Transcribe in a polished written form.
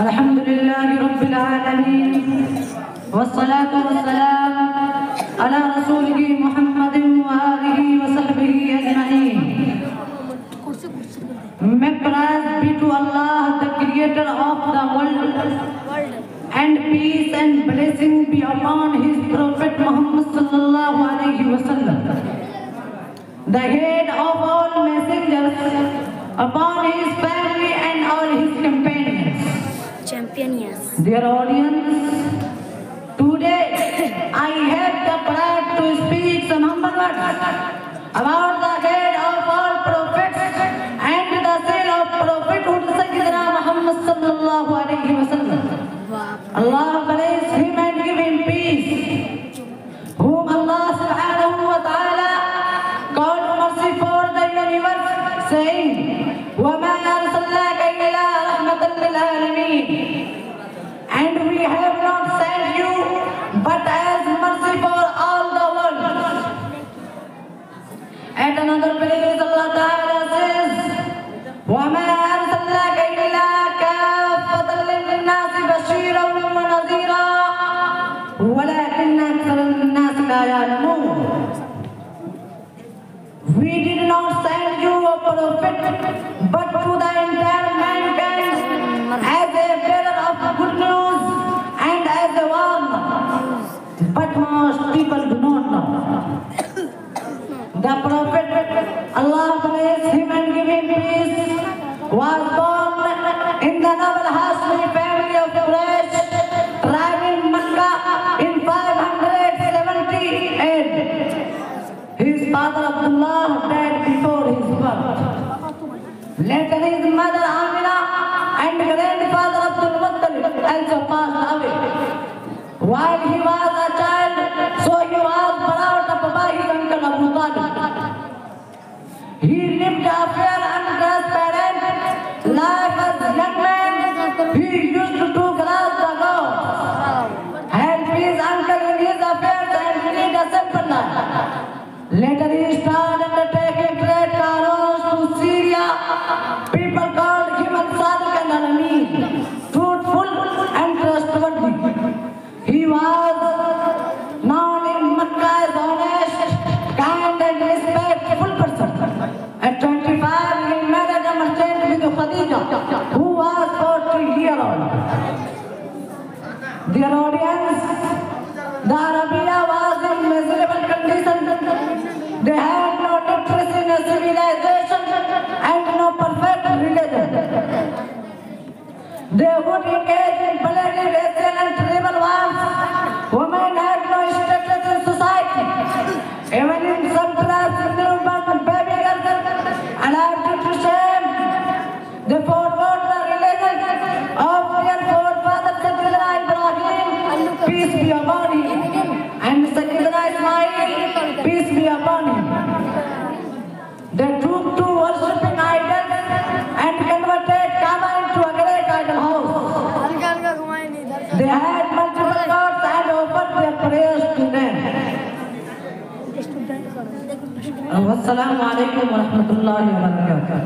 الحمد لله رب العالمين والصلاة والسلام على رسوله محمد وآله وصحبه أجمعين. May praise be to Allah, the creator of the world, and peace and blessing be upon his prophet Muhammad sallallahu alaihi wasallam, the head of all messengers, upon his family and all his companions. Champions. Dear audience, today I have the pride to speak some humble words about the head of all prophets and the seal of prophethood, Sayyidina Muhammad sallallahu alaihi wasallam. Allah bless him and give him peace, whom Allah subhanahu wa ta'ala called mercy for the universe, saying, وَمَا أَرْسَلْنَاكَ إِلَّا رَحْمَةً لِلْعَالَمِينَ. And we have not sent you but as mercy for all the world. At another place Allah Ta'ala says, وَمَا أَرْسَلْنَاكَ إِلَّا كَافَّةً لِلنَّاسِ بَشِيرًا وَنَذِيرًا وَلَكِنَّ أَكْثَرَ النَّاسِ لَا يَعْلَمُونَ. We did not send you a prophet but to the entire mankind as a bearer of good news and as a warner. But most people do not know. The prophet, Allah bless him and give him peace, was born in the noble Hashmi family of Quraysh, tribe in Makkah in 578. His father Abdullah died before his birth. Later his mother Amina and grandfather Abdul Muttalib also passed away. While he was a child, so he was brought up by his uncle Abu Talib. He lived a fair and transparent life as a young man. He used to grass the goats, help his uncle in his affairs and lead a simple life. Later he started taking trade cargoes to Syria. People called him al-Sadiq and al-Amin, truthful and trustworthy. He was known in Makkah as honest, kind and respectful person. At 25 he married a merchant with Khadija, who was 40 years old. Dear audience, the Arabia was in miserable condition. They had no literacy, no civilization, and no perfect religion. They would engage in bloody, racial, and tribal wars. Women had no status in society. Even in some tribes, newborn baby girls allowed to shame. They forgot the religion of their forefather Sayyidina Ibrahim, peace be upon him, and Sayyidina Ismail, peace be upon him. They took to worshipping idols and converted Kaaba into a great idol house. They had multiple gods and offered their prayers to them. Wassalamu alaikum wa rahmatullahi wa barakatuh.